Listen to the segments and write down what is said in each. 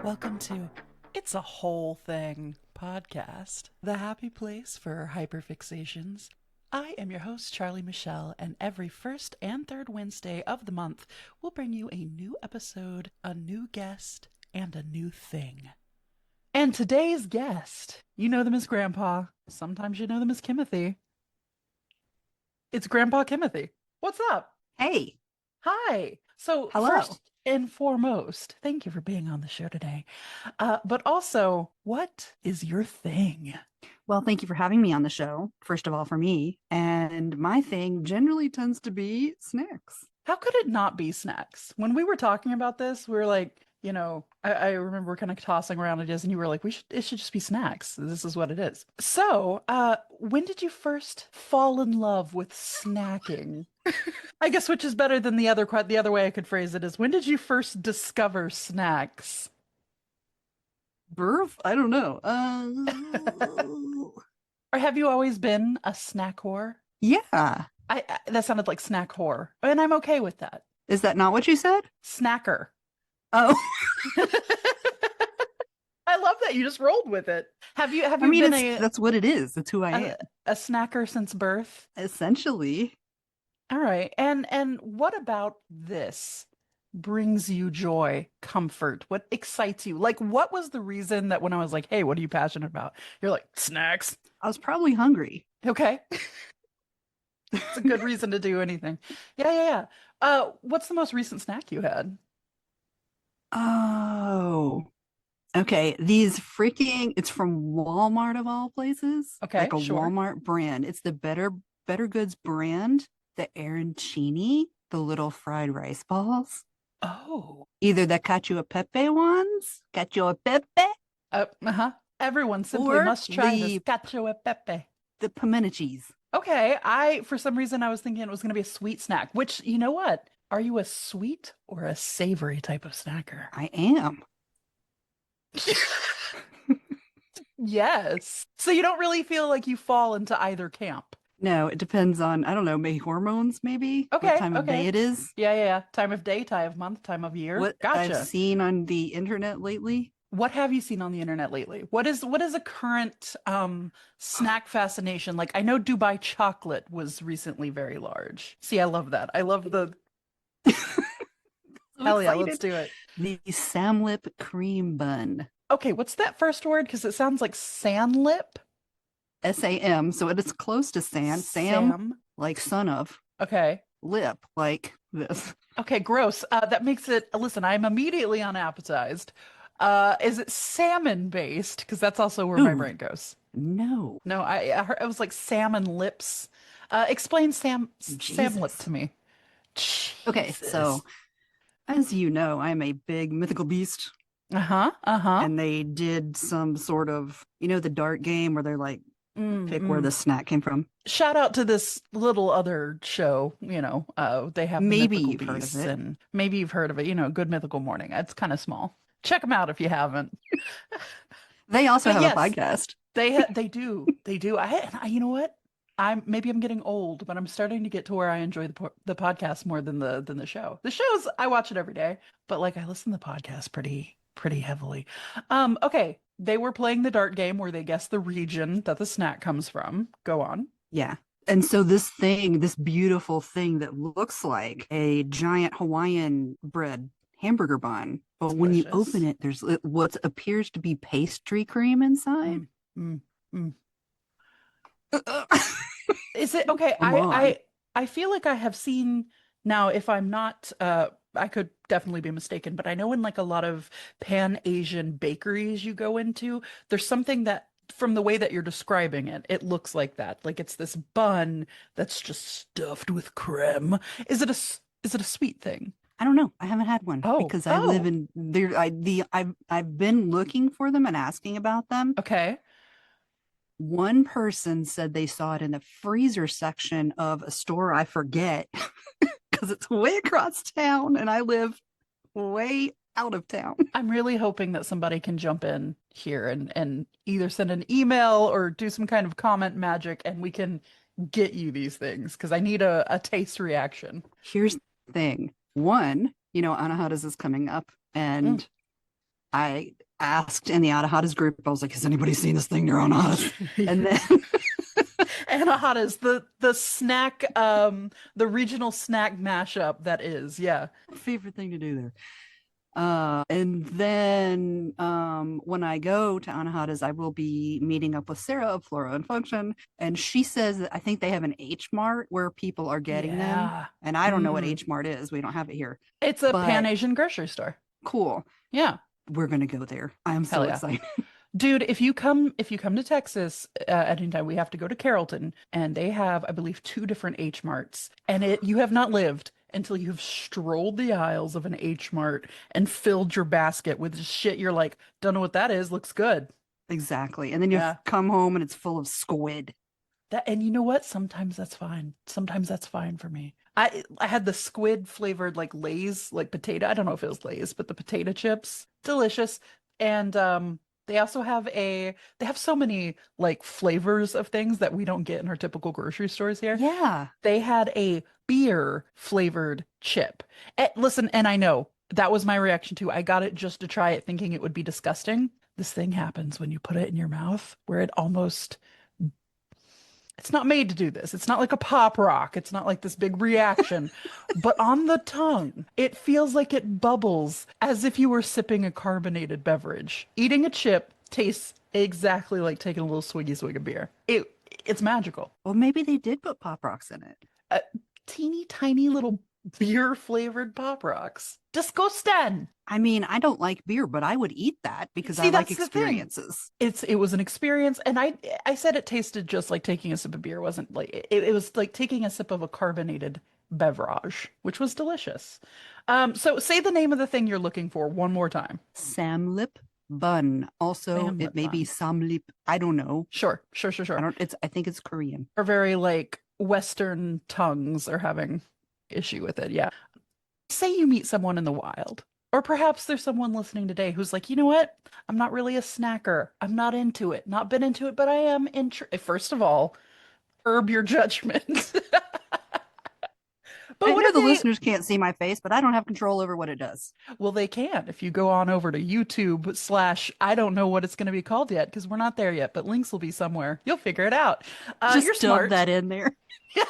Welcome to It's a Whole Thing podcast, the happy place for hyperfixations. I am your host, Charlie Michelle, and every first and third Wednesday of the month, we'll bring you a new episode, a new guest, and a new thing. And today's guest, you know them as Grandpa. Sometimes you know them as Kimothy. It's Grandpa Kimothy. What's up? Hey, Hi. So, hello. first and foremost, thank you for being on the show today. But also, what is your thing? Well, thank you for having me on the show, first of all, for me. And my thing generally tends to be snacks. How could it not be snacks? When we were talking about this, we were like, I remember kind of tossing around ideas, and you were like, it should just be snacks. This is what it is. So, when did you first fall in love with snacking? I guess which is better than the other way I could phrase it is when did you first discover snacks? Birth? I don't know. Or have you always been a snack whore? Yeah. That sounded like snack whore, and I'm okay with that. Is that not what you said? Snacker. Oh, I love that you just rolled with it. Have you I mean, been that's what it is. That's who I am. a snacker since birth? Essentially. All right. And what about this brings you joy, comfort? What excites you? Like what was the reason that when I was like, "Hey, what are you passionate about?" You're like, "Snacks." I was probably hungry. Okay. It's a good reason to do anything. Yeah, yeah, yeah. What's the most recent snack you had? Oh, okay. It's from Walmart of all places, Okay, like a sure. Walmart brand. It's the Better Goods brand, the arancini, the little fried rice balls. Oh. Either the cacio e pepe ones, cacio e pepe, Uh-huh. Everyone simply or must try this cacio e pepe. the pimento cheese. Okay, for some reason I was thinking it was going to be a sweet snack, which, you know what? Are you a sweet or a savory type of snacker? I am. Yes. So you don't really feel like you fall into either camp. No, it depends on, I don't know, maybe hormones, maybe what Okay, time of day okay. it is. Yeah, yeah, yeah. Time of day, time of month, time of year. What I've Gotcha. seen on the internet lately. What have you seen on the internet lately? What is a current snack fascination? Like I know Dubai chocolate was recently very large. See, I love that. I love the So hell yeah, let's excited. do it. The Samlip cream bun. Okay, what's that first word? Because it sounds like sandlip. SAM. So it is close to Sam, Sam. like son of, Okay. lip, like this. Okay, gross. That makes it, listen, I'm immediately unappetized. Is it salmon based? Because that's also where my Ooh, brain goes. no. No, I was like salmon lips. Explain Sam lip Jesus. to me. Okay, Jesus. so as you know, I'm a big mythical beast, Uh-huh. Uh-huh. and they did some sort of, the dart game where they're like, pick where Mm-mm. the snack came from. Shout out to this little other show, they have the Maybe mythical you've heard of beasts it. and maybe you've heard of it, Good Mythical Morning. It's kind of small. Check them out if you haven't. They also But have a yes, podcast. they do. They do. You know what? I'm getting old, but I'm starting to get to where I enjoy the podcast more than the show. The shows I watch it every day, but like I listen to the podcast pretty heavily. Okay, they were playing the dart game where they guess the region that the snack comes from. Go on. Yeah. And so this beautiful thing that looks like a giant Hawaiian bread hamburger bun, but when you open Delicious. it, there's what appears to be pastry cream inside. Mm, mm, mm. Is it okay? Come on. I feel like I have seen now. If I'm not, I could definitely be mistaken, but I know in like a lot of Pan Asian bakeries you go into, there's something that from the way that you're describing it, it looks like that. Like it's this bun that's just stuffed with creme. Is it a sweet thing? I don't know. I haven't had one Oh, because I live oh, in there. I've been looking for them and asking about them. okay. One person said they saw it in the freezer section of a store I forget because it's way across town and I live way out of town. I'm really hoping that somebody can jump in here and either send an email or do some kind of comment magic and we can get you these things because I need a taste reaction. Here's the thing. One, Anahata is coming up Mm, and I asked in the Anahadas group, I was like, has anybody seen this thing near Anahadas? And then Anahadas, the snack, the regional snack mashup that is, yeah. favorite thing to do there. And then when I go to Anahadas, I will be meeting up with Sarah of Flora and Function. And she says that I think they have an H Mart where people are getting them. Yeah. And I don't know what H Mart is. We don't have it here. It's a Pan But Asian grocery store. cool. Yeah. We're gonna go there. I am so Hell yeah. excited. Dude, if you come to Texas at any time, we have to go to Carrollton, and they have, I believe, two different H Marts, and you have not lived until you've strolled the aisles of an H Mart and filled your basket with shit. You're like, don't know what that is. Looks good. Exactly. And then you Yeah. come home and it's full of squid. And you know what? Sometimes that's fine. Sometimes that's fine for me. I had the squid flavored like Lay's, like potato. I don't know if it was Lay's, but the potato chips, delicious. And they also have they have so many like flavors of things that we don't get in our typical grocery stores here. Yeah. They had a beer flavored chip. Listen, and I know that was my reaction too. I got it just to try it, thinking it would be disgusting. This thing happens when you put it in your mouth where it's not made to do this. It's not like a pop rock. It's not like this big reaction. But on the tongue, it feels like it bubbles as if you were sipping a carbonated beverage. Eating a chip tastes exactly like taking a little swiggy swig of beer. It's magical. Well, maybe they did put Pop Rocks in it. Teeny tiny little beer flavored pop rocks. Disgusting. I mean, I don't like beer, but I would eat that because See, I like that's the thing. experiences. It was an experience, and I said it tasted just like taking a sip of beer. It wasn't like it was like taking a sip of a carbonated beverage, which was delicious. So say the name of the thing you're looking for one more time. Samlip bun. Also, Samlip it may be bun. samlip. I don't know. Sure. I think it's Korean. Our very like Western tongues are having issue with it. Yeah. Say you meet someone in the wild, or perhaps there's someone listening today who's like, you know what? I'm not really a snacker. I'm not into it. Not been into it, but I am First of all, curb your judgment. But I what know if the listeners can't see my face, but I don't have control over what it does. Well, they can if you go on over to YouTube/ I don't know what it's going to be called yet because we're not there yet, but links will be somewhere. You'll figure it out. Just You're dub smart. that in there. Yeah,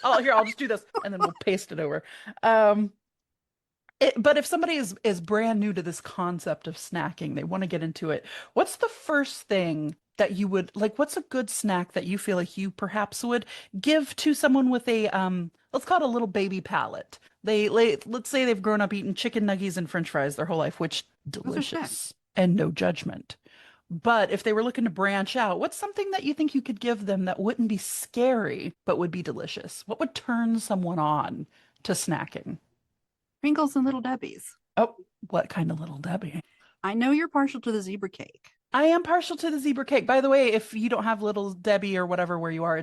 I'll just do this and then we'll paste it over. But if somebody is brand new to this concept of snacking, they want to get into it. What's the first thing that you would like? What's a good snack that you feel like you perhaps would give to someone with a let's call it a little baby palate? Let's say they've grown up eating chicken nuggets and French fries their whole life, which Those are delicious snacks. and no judgment. But if they were looking to branch out, what's something that you think you could give them that wouldn't be scary but would be delicious? What would turn someone on to snacking? Pringles and Little Debbie's. Oh, what kind of little Debbie? I know you're partial to the zebra cake. I am partial to the zebra cake. By the way, if you don't have little Debbie or whatever where you are,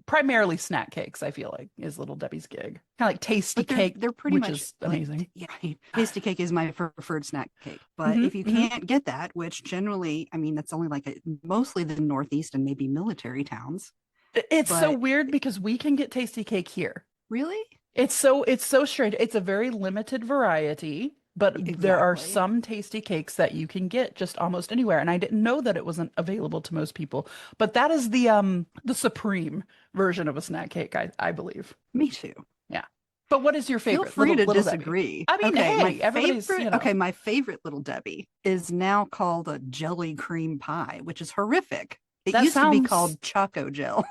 primarily snack cakes, I feel like, is little Debbie's gig. Kind of like tasty But they're, cake, they're pretty which much is amazing. yeah, tasty cake is my preferred snack cake. But Mhm, if you mhm. can't get that, which generally, I mean, that's only like mostly the Northeast and maybe military towns. It's so But weird because we can get tasty cake here. really, It's so strange. It's a very limited variety, but there are exactly. some tasty cakes that you can get just almost anywhere. And I didn't know that it wasn't available to most people. But that is the supreme version of a snack cake, I believe. Me too. Yeah. But what is your Feel favorite? free to Little Debbie? disagree. I mean, Okay, hey, everybody's, okay, my favorite Little Debbie is now called a jelly cream pie, which is horrific. It that used to be sounds called Choco Gel.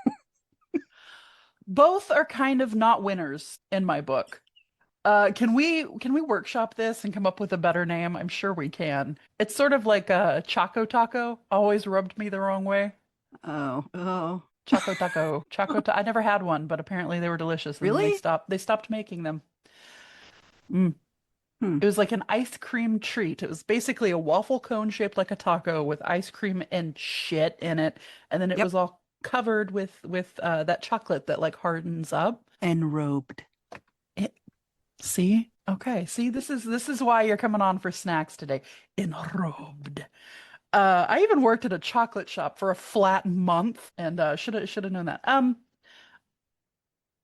both are kind of not winners in my book. Can we workshop this and come up with a better name? I'm sure we can. It's sort of like a Choco Taco. Always rubbed me the wrong way. Oh. Choco Taco. I never had one, but apparently they were delicious and Really? they stopped making them. Mm. Hmm. It was like an ice cream treat. It was basically a waffle cone shaped like a taco with ice cream and shit in it, and then it Yep. was all covered with that chocolate that like hardens up. Enrobed. See? Okay. See, this is why you're coming on for snacks today. Enrobed. I even worked at a chocolate shop for a flat month and should have known that.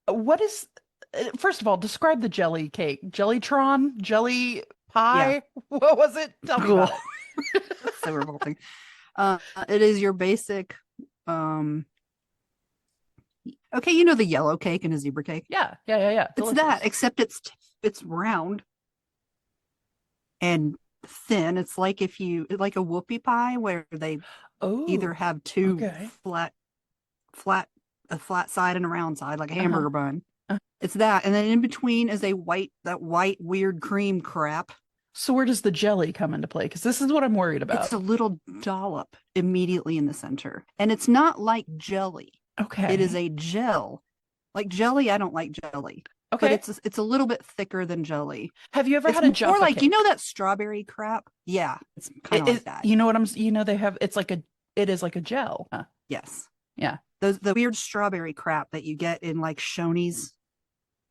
What is first of all, describe the jelly cake. Jellytron? Jelly pie? What was it? Tell me about it. That's so revolting. It is your basic, okay, you know the yellow cake and a zebra cake. Yeah. It's Delicious. that, except it's round and thin. It's like if you like a whoopie pie where they either Oh, have two okay. flat a flat side and a round side, like a Uh-huh. hamburger bun. Uh, It's that, and then in between is that white weird cream crap. So where does the jelly come into play? Because this is what I'm worried It's about. a little dollop immediately in the center, and it's not like jelly. It is Okay. a gel. Like jelly, I don't like jelly, but Okay. it's a little bit thicker than jelly. Have you ever It's had a more Jaffa like, you know, cake? that strawberry crap. Yeah, it's kind of like that. You know what you know, they have, it is like a gel. Yes, Yeah. the weird strawberry crap that you get in like Shoney's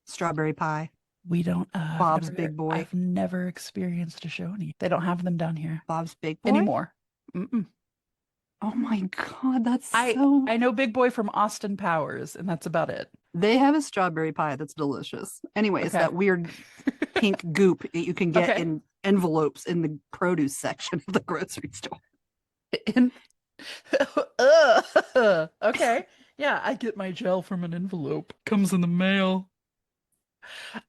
strawberry pie, We don't, Bob's Big Boy. I've never experienced a Shoney. They don't have them down here Bob's Big Boy anymore. Mm-mm. Oh my God, that's I, so. I know Big Boy from Austin Powers, and that's about it. They have a strawberry pie that's delicious. Anyway, it's Okay. that weird pink goop that you can get Okay. in envelopes in the produce section of the grocery store. In, okay. Yeah, I get my gel from an envelope. Comes in the mail.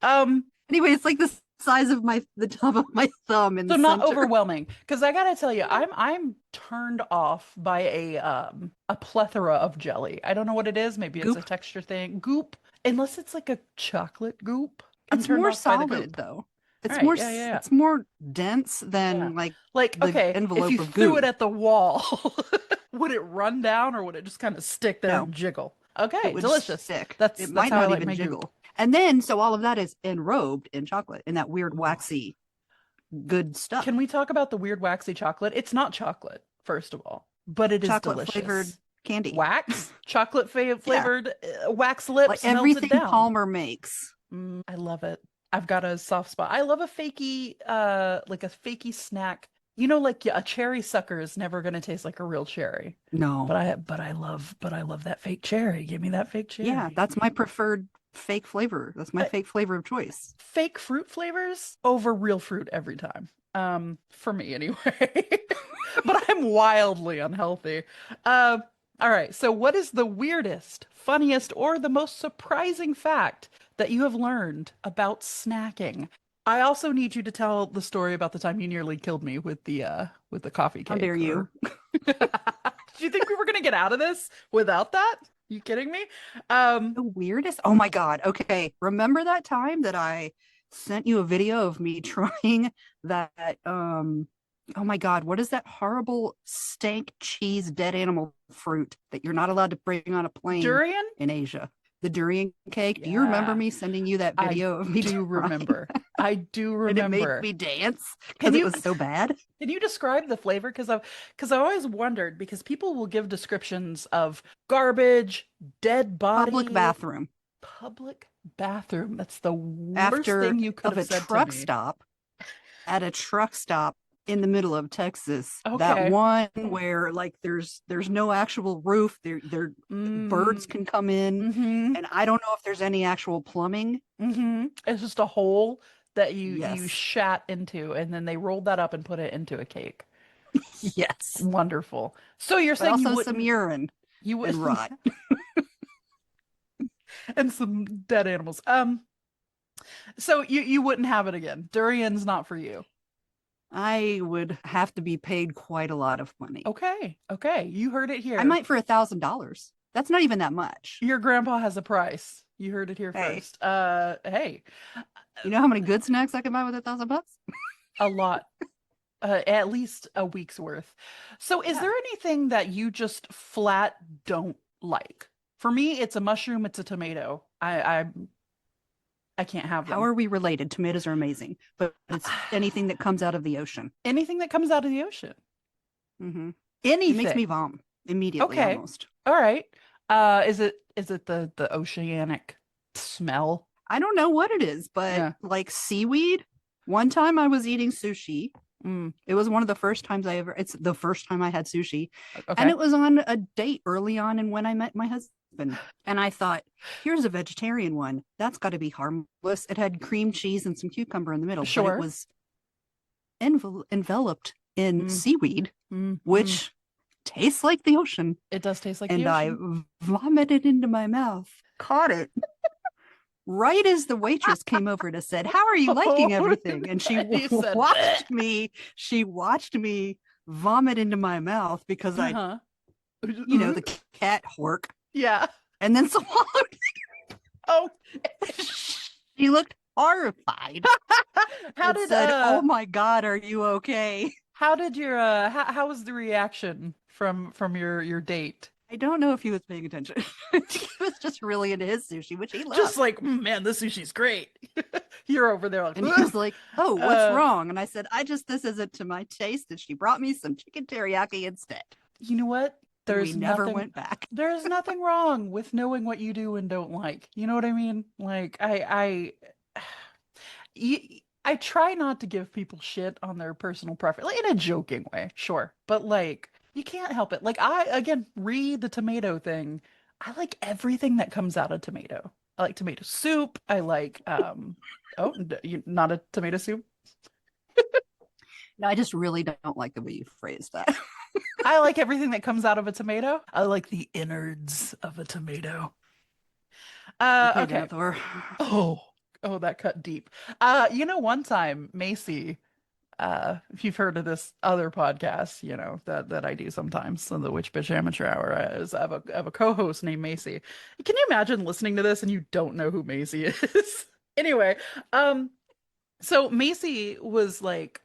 Um, Anyway, it's like the size of the top of my thumb in so the not center. overwhelming, because I gotta tell you, I'm turned off by a plethora of jelly. I don't know what it is. Maybe it's a Goop. texture thing. Goop, unless it's like a chocolate goop. I'm It's turned more off by the solid goop. though. All It's right, more yeah. it's more dense than Yeah. like Like, the okay, if envelope you of threw goo. it at the wall, would it run down or would it just kind of stick there No, and jiggle? it Okay, would delicious. stick. That's It that's might how I not like even my jiggle. goop. And then so all of that is enrobed in chocolate in that weird Ooh. waxy good stuff. Can we talk about the weird waxy chocolate? It's not chocolate, first of all, but it is Chocolate delicious. flavored candy. Wax, chocolate flavored wax Like lips, melted everything down. Palmer makes. I love it. I've got a soft spot. I love a like a fakey snack. You know, like a cherry sucker is never going to taste like a real cherry. No. But I love that fake cherry. Give me that fake cherry. Yeah, that's my preferred fake flavor. That's my fake flavor of choice. Fake fruit flavors over real fruit every time. For me anyway. But I'm wildly unhealthy. All right. So what is the weirdest, funniest, or the most surprising fact that you have learned about snacking? I also need you to tell the story about the time you nearly killed me with the coffee cake. How dare you? Did you think we were gonna get out of this without that? You kidding me? The weirdest. Oh my God. Okay. Remember that time that I sent you a video of me trying that oh my God, what is that horrible stank cheese dead animal fruit that you're not allowed to bring on a plane Durian? in Asia? The durian cake. Do you remember Yeah. me sending you that video of me do trying? remember. I do And it remember. made me dance Can because it you was so bad. can you describe the flavor? Because I've always wondered, because people will give descriptions of garbage, dead body, Public bathroom public bathroom. That's the worst after thing you could of have a said truck to me. stop at a truck stop in the middle of Texas. Okay. That one where like there's no actual roof. There birds can come in, Mm-hmm. and I don't know if there's any actual plumbing. Mm-hmm. It's just a hole that you Yes. shat into, and then they rolled that up and put it into a cake. Yes. Wonderful. So you're But saying you also wouldn't some urine you and would rot. and some dead animals. So you wouldn't have it again. Durian's not for you. I would have to be paid quite a lot of money. Okay. You heard it here. I might for $1,000. That's not even that much. Your grandpa has a price. You heard it here Hey. first. Hey, You know how many good snacks I can buy with $1,000? a lot. At least a week's worth. So is Yeah. there anything that you just flat don't like? For me, it's a mushroom, it's a tomato. I can't have them. How are we related? Tomatoes are amazing, but it's anything that comes out of the ocean. Anything that comes out of the ocean. Mm-hmm. Anything. It makes me vom immediately. Okay. Almost. All right. Is it the oceanic smell? I don't know what it is, but Yeah. like seaweed. One time I was eating sushi. Mm, It was one of the first times it's the first time I had sushi. okay. And it was on a date early on and when I met my husband. And I thought, here's a vegetarian one. That's got to be harmless. It had cream cheese and some cucumber in the middle. But Sure. it was enveloped in Mm, seaweed, mm. which tastes like the ocean. It does taste like the And I ocean. vomited into my mouth, caught it right as the waitress came over and said, "How are you liking Oh, everything?" And she you said, watched me. She watched me vomit into my mouth because I, uh-huh. the cat hork, Yeah. and then swallowed. Oh, She looked horrified how and did said, "Oh my God, are you okay?" how did your how was the reaction from your date? I don't know if he was paying attention. He was just really into his sushi, which he Just loved. like, man, this sushi's great." You're over there like, And he was like, "Oh, what's uh, wrong?" And I said, this isn't to my taste. And she brought me some chicken teriyaki instead. you know what? And we There's never nothing went back. there's nothing wrong with knowing what you do and don't like. You know what I mean? Like I try not to give people shit on their personal preference, like, in a joking way, sure. But like you can't help it. Like I again read the tomato thing. I like everything that comes out of tomato. I like tomato soup. I like not a tomato soup. No, I just really don't like the way you phrased that. I like everything that comes out of a tomato. I like the innards of a tomato. Okay, Okay. Denethor. Oh, oh, that cut deep. One time Macy, if you've heard of this other podcast, that I do sometimes, so the Witch Bitch Amateur Hour, I have a co-host named Macy. Can you imagine listening to this and you don't know who Macy is? Anyway, so Macy was like,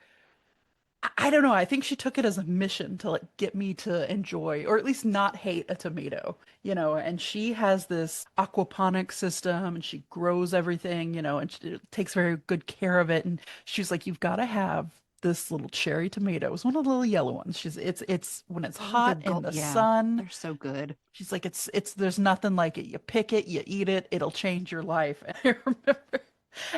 I don't know. I think she took it as a mission to like get me to enjoy or at least not hate a tomato, and she has this aquaponic system and she grows everything, and she takes very good care of it. And she's like, you've got to have this little cherry tomato. It's one of the little yellow ones. It's when it's Oh, the hot in gold. the Yeah, sun. they're so good. She's like, it's there's nothing like it. You pick it, you eat it, it'll change your life. And I remember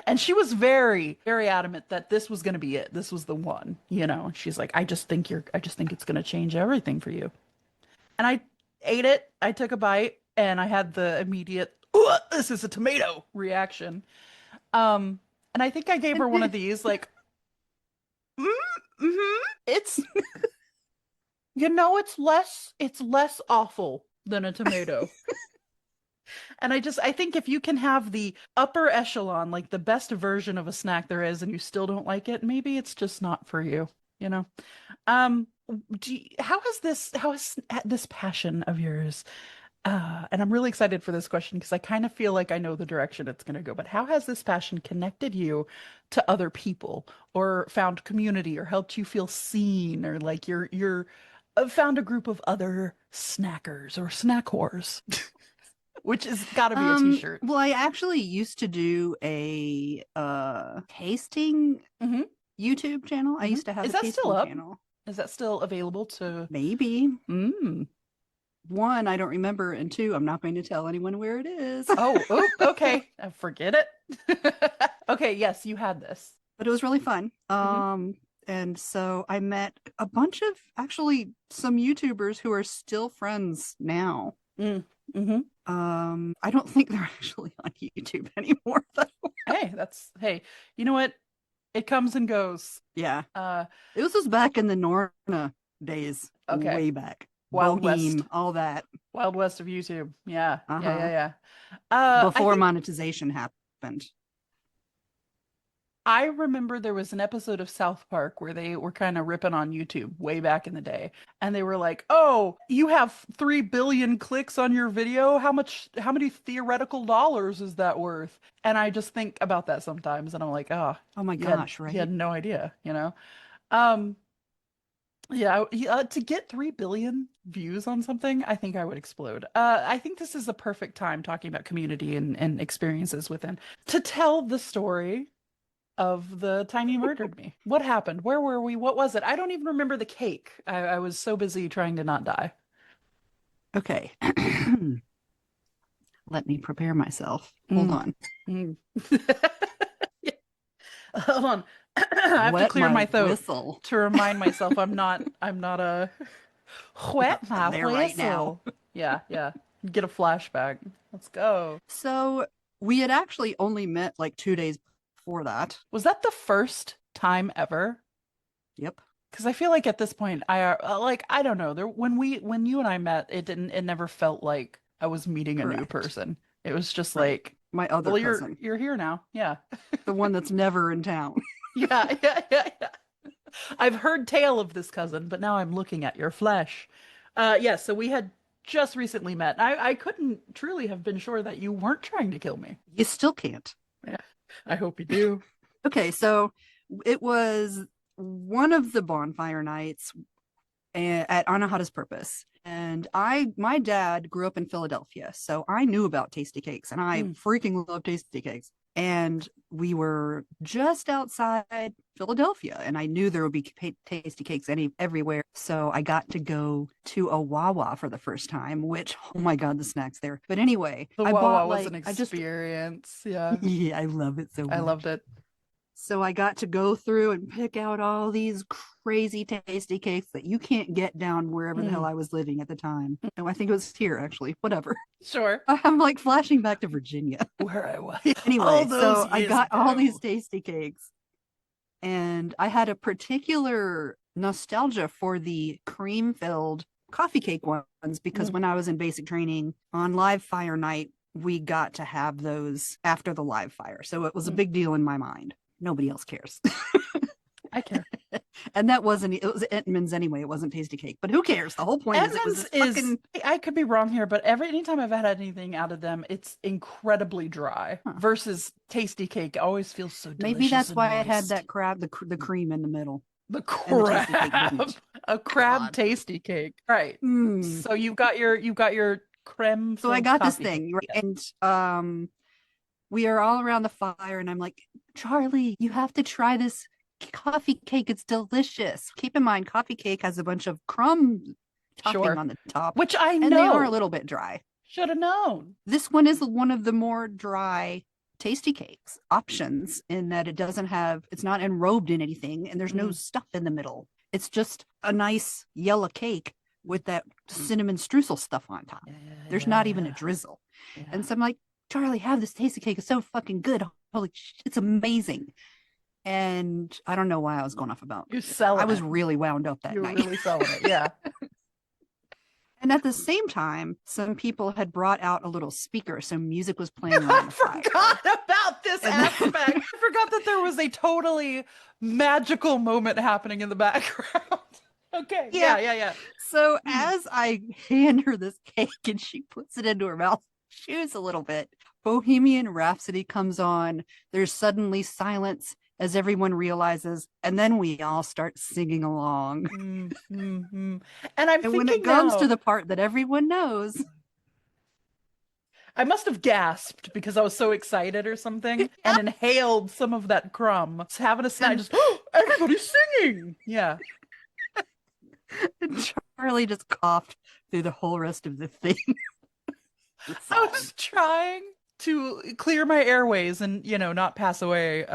and she was very, very adamant that this was going to be it. This was the one, She's like, I just think it's going to change everything for you. And I ate it. I took a bite and I had the immediate, this is a tomato reaction. And I think I gave her one of these, like, mm, it's, it's less awful than a tomato. And I think if you can have the upper echelon, like the best version of a snack there is, and you still don't like it, maybe it's just not for you, you know? Um, how has this passion of yours, and I'm really excited for this question because I kind of feel like I know the direction it's going to go, but how has this passion connected you to other people or found community or helped you feel seen or like you're found a group of other snackers or snack whores? Which has got to be a t-shirt. Well, I actually used to do a tasting Hmm. YouTube channel. I used to have Is a that still tasting up? channel. Is that still available to? Maybe. Mm. One, I don't remember, and two, I'm not going to tell anyone where it is. Oh, okay. Forget it. Okay, yes, you had this. But it was really fun. Hmm. And so I met a bunch of actually some YouTubers who are still friends now. Mm. Hmm. I don't think they're actually on YouTube anymore though. Hey, you know what? It comes and goes. Yeah. Uh, This was back in the Norna days. okay. Way back. Wild Boheme, West. all that. Wild West of YouTube. Yeah. Yeah, Uh-huh. yeah, yeah. I Before think monetization happened. I remember there was an episode of South Park where they were kind of ripping on YouTube way back in the day. And they were like, "Oh, you have 3 billion clicks on your video. How many theoretical dollars is that worth?" And I just think about that sometimes and I'm like, "Oh, Oh my you gosh, had right? no idea, Um, yeah, to get 3 billion views on something, I think I would explode. I think this is the perfect time talking about community and experiences within to tell the story of the time you murdered me. What happened? Where were we? What was it? I don't even remember the cake. I was so busy trying to not die. Okay. Let me prepare myself. Hold Mm, on. mm. Yeah. Hold on. I have to Wet clear my my throat whistle. to remind myself I'm not a wet my There right now. whistle. Yeah, yeah. Get a flashback. Let's go. So we had actually only met like 2 days before that. Was that the first time ever? Yep. Because I feel like at this point, I don't know. When you and I met, it never felt like I was meeting a new Correct. person. It was just Right. like, My other well, cousin, you're here now. Yeah. the one that's never in town. Yeah, yeah. I've heard tale of this cousin, but now I'm looking at your flesh. Yeah, so we had just recently met. I couldn't truly have been sure that you weren't trying to kill me. You still can't. Yeah, I hope you do. Okay, so it was one of the bonfire nights at Anahata's Purpose. And my dad grew up in Philadelphia, so I knew about tasty cakes, and I Mm. freaking love tasty cakes. And we were just outside Philadelphia, and I knew there would be tasty cakes everywhere. So I got to go to a Wawa for the first time, which, oh my God, the snacks there. But anyway, The I Wawa bought was an I just, experience. Yeah, yeah, I love it so I much. loved it. So I got to go through and pick out all these crazy tasty cakes that you can't get down wherever the hell Mm. I was living at the time. No, I think it was here actually. Whatever. Sure. I'm like flashing back to Virginia. Where I was all Anyway, those so I years got all these ago. tasty cakes, and I had a particular nostalgia for the cream filled coffee cake ones because Mm. when I was in basic training on live fire night, we got to have those after the live fire. So it was a Mm. big deal in my mind. Nobody else cares. I care. And that wasn't, it was Entman's anyway. It wasn't tasty cake, but who cares? The whole point is it was Edmonds this is, fucking, I could be wrong here, but anytime I've had anything out of them, it's incredibly dry huh. versus tasty cake always feels so Maybe delicious that's and why it had moist. that crab, the cream in the middle, The and the tasty cake crab, didn't. a crab God. tasty cake. Right. Mm. So you've got your creme So I filled got this coffee cake. thing, right? Yeah. And we are all around the fire, and I'm like, Charlie, you have to try this coffee cake. It's delicious. Keep in mind, coffee cake has a bunch of crumb topping Sure. on the top, Which I and they are a know. little bit dry. Should have known. This one is one of the more dry tasty cakes options in that it's not enrobed in anything, and there's no Mm. stuff in the middle. It's just a nice yellow cake with that cinnamon streusel stuff on top. Yeah, There's yeah, not even a yeah. drizzle. And Yeah. so I'm like, Charlie, have this tasty cake. It's so fucking good. Holy shit, it's amazing. And I don't know why I was going off about You're it. I selling was it. really wound up that You're night. really selling it. Yeah. And at the same time, some people had brought out a little speaker, so music was playing I around the fire. forgot about this And then- aspect. I forgot that there was a totally magical moment happening in the background. Okay. Yeah. Yeah. So Hmm. as I hand her this cake and she puts it into her mouth, chews a little bit, Bohemian Rhapsody comes on. There's suddenly silence as everyone realizes, and then we all start singing along. Mm. And I'm And when thinking it comes now, to the part that everyone knows, I must have gasped because I was so excited or something and inhaled some of that crumb. Just having a snack, And- just everybody's singing. Yeah. Charlie just coughed through the whole rest of the thing. I was trying to clear my airways and, not pass away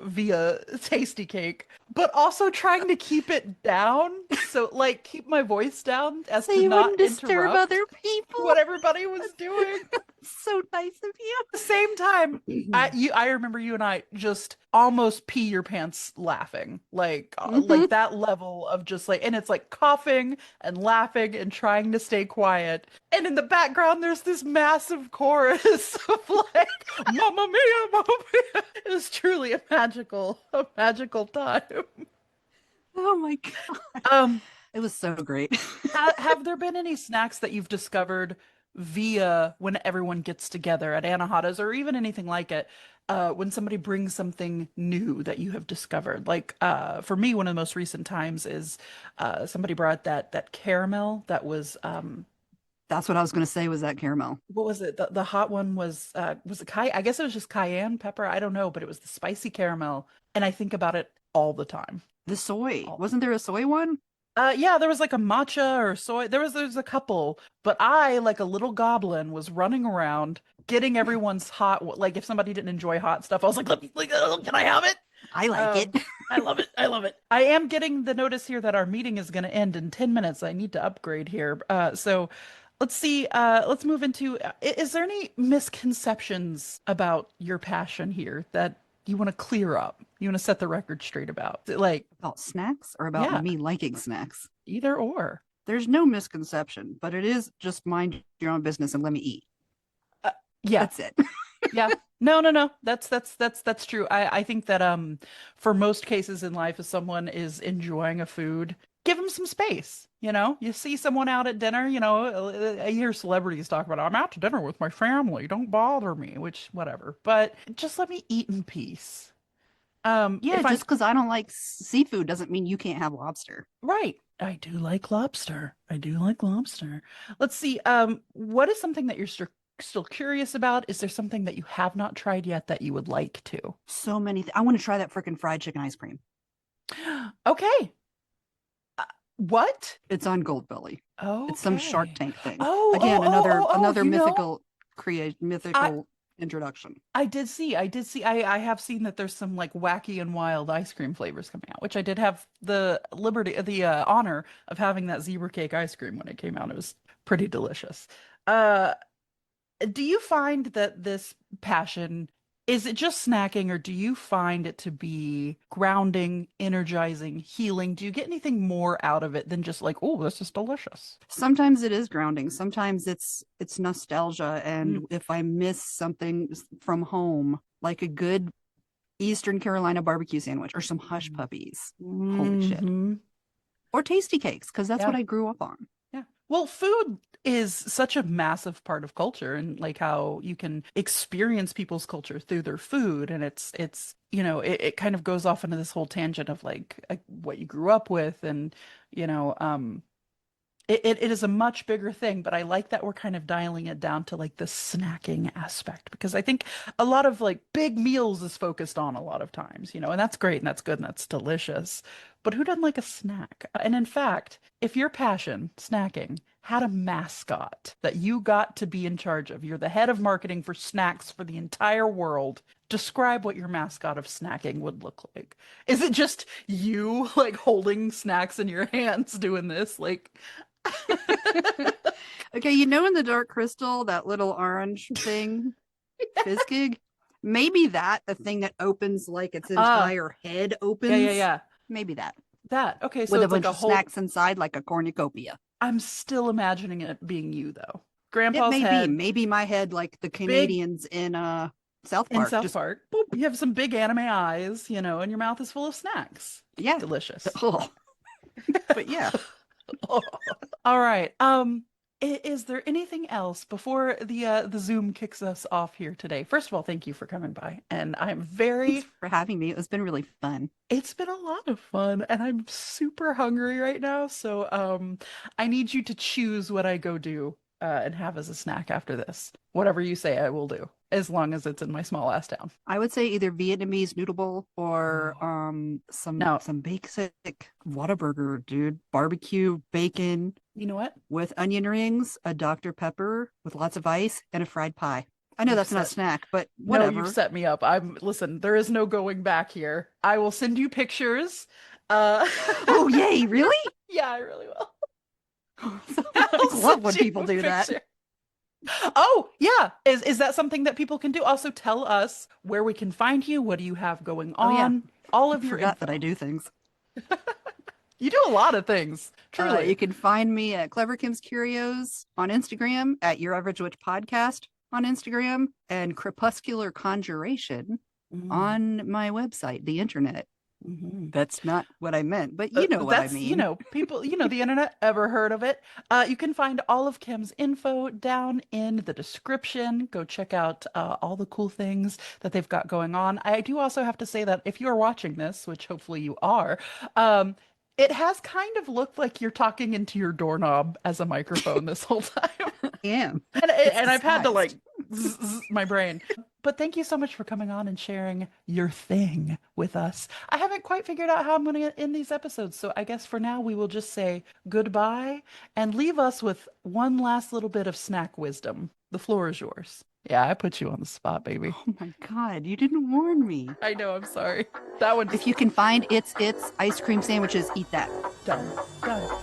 via tasty cake, but also trying to keep it down. So, like, keep my voice down as So to you not wouldn't disturb interrupt other people. what everybody was doing. So nice of you. The same time, I remember you and I just almost pee your pants laughing, like Mhm. that level of just like, and it's like coughing and laughing and trying to stay quiet, and in the background there's this massive chorus of like, "Mamma mia, mamma mia!" It was truly a magical time. Oh my god. Um, It was so great. have there been any snacks that you've discovered via when everyone gets together at Anahata's or even anything like it, when somebody brings something new that you have discovered? Like, for me, one of the most recent times is somebody brought that caramel that was. That's what I was going to say was that caramel. What was it? The hot one was it I guess it was just cayenne pepper. I don't know, but it was the spicy caramel, and I think about it all the time. The soy. All Wasn't there a soy one? Yeah, there was like a matcha or soy. There's a couple, but I, like a little goblin, was running around getting everyone's hot. Like if somebody didn't enjoy hot stuff, I was like, can I have it? I like it. I love it. I love it. I am getting the notice here that our meeting is going to end in 10 minutes. I need to upgrade here. So let's see. Let's move into. Is there any misconceptions about your passion here that you want to clear up? you want to set the record straight about? Is it like, About snacks or about yeah, me liking snacks? either or? There's no misconception, but it is just mind your own business and let me eat. Uh, yeah, That's it. yeah. No, no, no. That's true. I think that for most cases in life, if someone is enjoying a food, give them some space. You know, you see someone out at dinner, you know, I hear celebrities talk about, I'm out to dinner with my family. Don't bother me, which whatever. But just let me eat in peace. Yeah, If I'm just because I don't like seafood doesn't mean you can't have lobster. right, I do like lobster. I do like lobster. Let's see. What is something that you're still curious about? Is there something that you have not tried yet that you would like to? So many. I want to try that freaking fried chicken ice cream. Okay. What? It's on Goldbelly. It's some Shark Okay. Tank thing. Oh, Again, another you know, mythical I mythical introduction. I did see I have seen that there's some like wacky and wild ice cream flavors coming out, which I did have the honor of having that zebra cake ice cream when it came out. It was pretty delicious. Uh, do you find that this passion is it just snacking, or do you find it to be grounding, energizing, healing? Do you get anything more out of it than just like, oh, this is delicious? Sometimes it is grounding. Sometimes it's nostalgia. Mm. And if I miss something from home, like a good Eastern Carolina barbecue sandwich or some hush puppies, holy shit. Hmm. Or tasty cakes, because that's Yeah. what I grew up on. Yeah. Well, food is such a massive part of culture and like how you can experience people's culture through their food. And it's, you know, it kind of goes off into this whole tangent of like what you grew up with and, you know, it is a much bigger thing, but I like that we're kind of dialing it down to like the snacking aspect because I think a lot of like big meals is focused on a lot of times, you know, and that's great and that's good and that's delicious. But who doesn't like a snack? And in fact, if your passion, snacking, had a mascot that you got to be in charge of, you're the head of marketing for snacks for the entire world. Describe what your mascot of snacking would look like. Is it just you like holding snacks in your hands doing this? Like Okay, you know in the Dark Crystal, that little orange thing, Fizzkig? Maybe that, the thing that opens like its Ah, entire head yeah, yeah, opens. yeah. Maybe that. That. Okay, so With a it's like bunch a of whole. snacks inside, like a cornucopia. I'm still imagining it being you though. It Grandpa's may be. head, Maybe my head, like the big Canadians in South in Park. South Just Park. Boop, you have some big anime eyes, you know, and your mouth is full of snacks. yeah. Delicious. Oh. But yeah. All right. Is there anything else before the Zoom kicks us off here today? First of all, thank you for coming by, and I'm Thanks very. for having me. It's been really fun. It's been a lot of fun, and I'm super hungry right now. So, I need you to choose what I go do, and have as a snack after this. Whatever you say, I will do, as long as it's in my small ass town. I would say either Vietnamese noodle bowl or Oh. some Now, basic Whataburger, dude. Barbecue, bacon you know what? with onion rings, a Dr. Pepper with lots of ice, and a fried pie. I know You've that's not a set snack, but No, you've whatever. set me up. Listen, there is no going back here. I will send you pictures. Oh, yay, really? Yeah, I really will. I I'll love send when you people a do that. picture. Oh, yeah. Is that something that people can do? Also tell us where we can find you. What do you have going Oh, yeah. on? All I of your forgot that I info. do things. You do a lot of things, You truly. can find me at Clever Kim's Curios on Instagram, at Your Average Witch Podcast on Instagram, and Crepuscular Conjuration Mm, on my website, the internet. mhm. That's not what I meant, but you know what I That's, mean. people, the internet, ever heard of it? You can find all of Kim's info down in the description. Go check out all the cool things that they've got going on. I do also have to say that if you're watching this, which hopefully you are, it has kind of looked like you're talking into your doorknob as a microphone this whole time. I am. And It's and I've had to like disguised. my brain. But thank you so much for coming on and sharing your thing with us. I haven't quite figured out how I'm going to end these episodes, so I guess for now we will just say goodbye and leave us with one last little bit of snack wisdom. The floor is yours. Yeah, I put you on the spot, baby. Oh my God, you didn't warn me. I know, I'm sorry. That one's If you can find its ice cream sandwiches, eat that. done. Done.